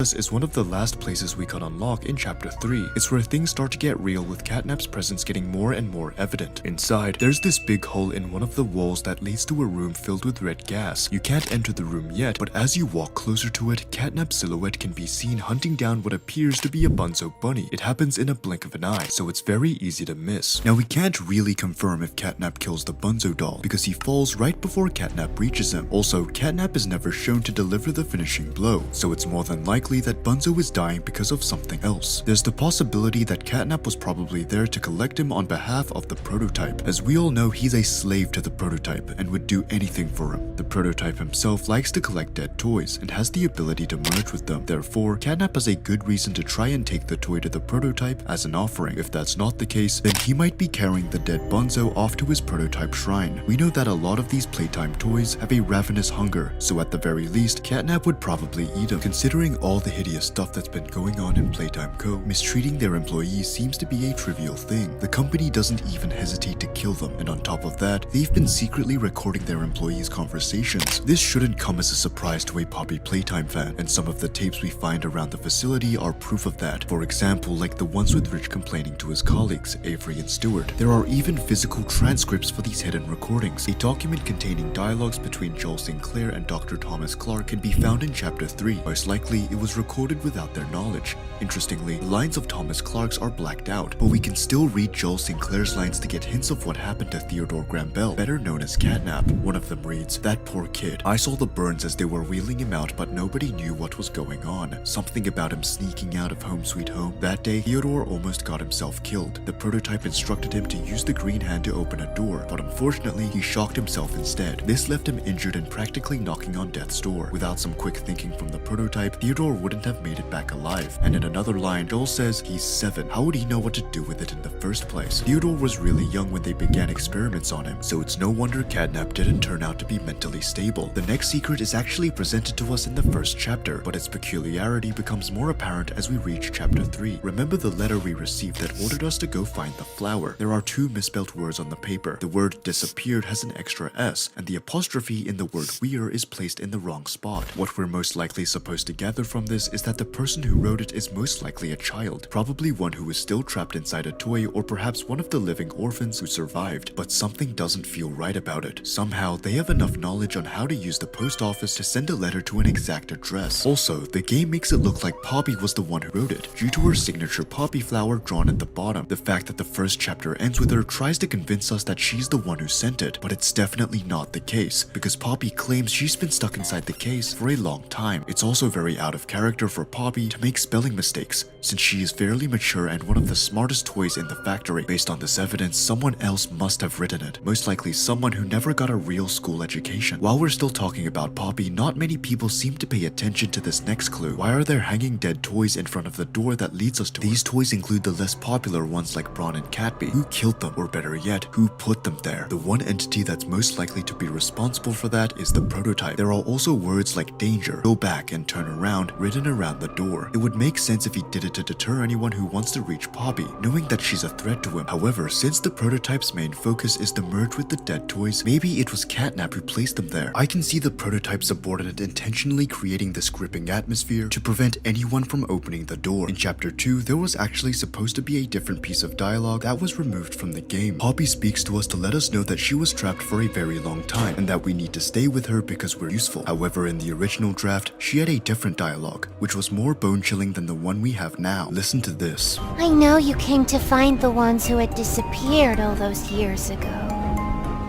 This is one of the last places we can unlock in chapter 3. It's where things start to get real with Catnap's presence getting more and more evident. Inside, there's this big hole in one of the walls that leads to a room filled with red gas. You can't enter the room yet, but as you walk closer to it, Catnap's silhouette can be seen hunting down what appears to be a Bunzo bunny. It happens in a blink of an eye, so it's very easy to miss. Now we can't really confirm if Catnap kills the Bunzo doll, because he falls right before Catnap reaches him. Also, Catnap is never shown to deliver the finishing blow, so it's more than likely that Bunzo is dying because of something else. There's the possibility that Catnap was probably there to collect him on behalf of the prototype. As we all know, he's a slave to the prototype and would do anything for him. The prototype himself likes to collect dead toys and has the ability to merge with them. Therefore, Catnap has a good reason to try and take the toy to the prototype as an offering. If that's not the case, then he might be carrying the dead Bunzo off to his prototype shrine. We know that a lot of these playtime toys have a ravenous hunger, so at the very least, Catnap would probably eat them. Considering all the hideous stuff that's been going on in Playtime Co., mistreating their employees seems to be a trivial thing. The company doesn't even hesitate to kill them, and on top of that, they've been secretly recording their employees' conversations. This shouldn't come as a surprise to a Poppy Playtime fan, and some of the tapes we find around the facility are proof of that. For example, like the ones with Rich complaining to his colleagues, Avery and Stewart. There are even physical transcripts for these hidden recordings. A document containing dialogues between Joel Sinclair and Dr. Thomas Clark can be found in Chapter 3. Most likely, it was recorded without their knowledge. Interestingly, the lines of Thomas Clark's are blacked out, but we can still read Joel Sinclair's lines to get hints of what happened to Theodore Graham Bell, better known as Catnap. One of them reads, "That poor kid. I saw the burns as they were wheeling him out, but nobody knew what was going on. Something about him sneaking out of Home Sweet Home. That day, Theodore almost got himself killed. The prototype instructed him to use the green hand to open a door, but unfortunately, he shocked himself instead. This left him injured and practically knocking on death's door. Without some quick thinking from the prototype, Theodore wouldn't have made it back alive." And in another line, Joel says he's 7. How would he know what to do with it in the first place? Theodore was really young when they began experiments on him, so it's no wonder Catnap didn't turn out to be mentally stable. The next secret is actually presented to us in the first chapter, but its peculiarity becomes more apparent as we reach chapter 3. Remember the letter we received that ordered us to go find the flower? There are 2 misspelled words on the paper. The word disappeared has an extra S, and the apostrophe in the word we're is placed in the wrong spot. What we're most likely supposed to gather from this is that the person who wrote it is most likely a child, probably one who is still trapped inside a toy, or perhaps one of the living orphans who survived. But something doesn't feel right about it. Somehow, they have enough knowledge on how to use the post office to send a letter to an exact address. Also, the game makes it look like Poppy was the one who wrote it, due to her signature poppy flower drawn at the bottom. The fact that the first chapter ends with her tries to convince us that she's the one who sent it, but it's definitely not the case, because Poppy claims she's been stuck inside the case for a long time. It's also very out of character for Poppy to make spelling mistakes, since she is fairly mature and one of the smartest toys in the factory. Based on this evidence, someone else must have written it, most likely someone who never got a real school education. While we're still talking about Poppy, not many people seem to pay attention to this next clue. Why are there hanging dead toys in front of the door that leads us to These toys include the less popular ones like Brawn and Catby. Who killed them? Or better yet, who put them there? The one entity that's most likely to be responsible for that is the prototype. There are also words like danger, go back, and turn around written around the door. It would make sense if he did it to deter anyone who wants to reach Poppy, knowing that she's a threat to him. However, since the prototype's main focus is to merge with the dead toys, maybe it was Catnap who placed them there. I can see the prototype subordinate intentionally creating this gripping atmosphere to prevent anyone from opening the door. In chapter 2, there was actually supposed to be a different piece of dialogue that was removed from the game. Poppy speaks to us to let us know that she was trapped for a very long time, and that we need to stay with her because we're useful. However, in the original draft, she had a different dialogue, which was more bone-chilling than the one we have now. Listen to this. I know you came to find the ones who had disappeared all those years ago,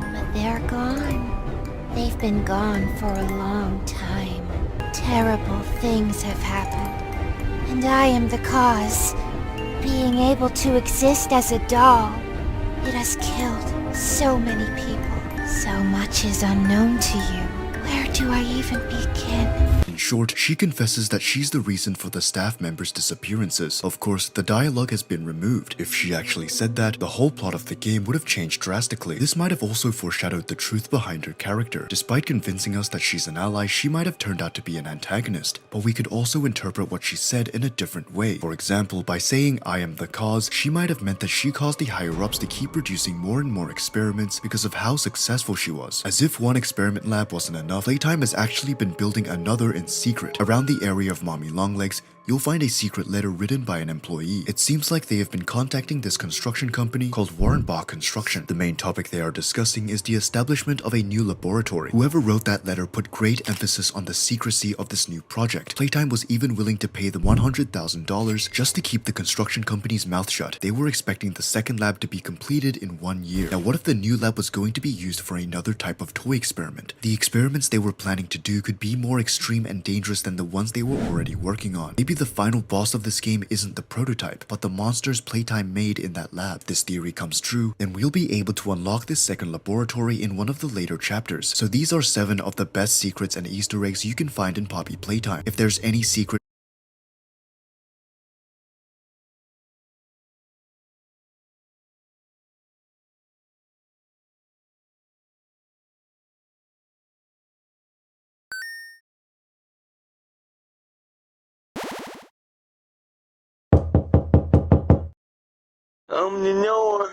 but they're gone. They've been gone for a long time. Terrible things have happened, and I am the cause. Being able to exist as a doll, it has killed so many people. So much is unknown to you. Where do I even begin? In short, she confesses that she's the reason for the staff members' disappearances. Of course, the dialogue has been removed. If she actually said that, the whole plot of the game would have changed drastically. This might have also foreshadowed the truth behind her character. Despite convincing us that she's an ally, she might have turned out to be an antagonist. But we could also interpret what she said in a different way. For example, by saying I am the cause, she might have meant that she caused the higher-ups to keep producing more and more experiments because of how successful she was. As if one experiment lab wasn't enough, Playtime has actually been building another in secret. Around the area of Mommy Longlegs, you'll find a secret letter written by an employee. It seems like they have been contacting this construction company called Warrenbach Construction. The main topic they are discussing is the establishment of a new laboratory. Whoever wrote that letter put great emphasis on the secrecy of this new project. Playtime was even willing to pay them $100,000 just to keep the construction company's mouth shut. They were expecting the second lab to be completed in 1 year. Now, what if the new lab was going to be used for another type of toy experiment? The experiments they were planning to do could be more extreme and dangerous than the ones they were already working on. Maybe the final boss of this game isn't the prototype, but the monsters Playtime made in that lab. If this theory comes true, then we'll be able to unlock this second laboratory in one of the later chapters. So these are 7 of the best secrets and Easter eggs you can find in Poppy Playtime. If there's any secret You know.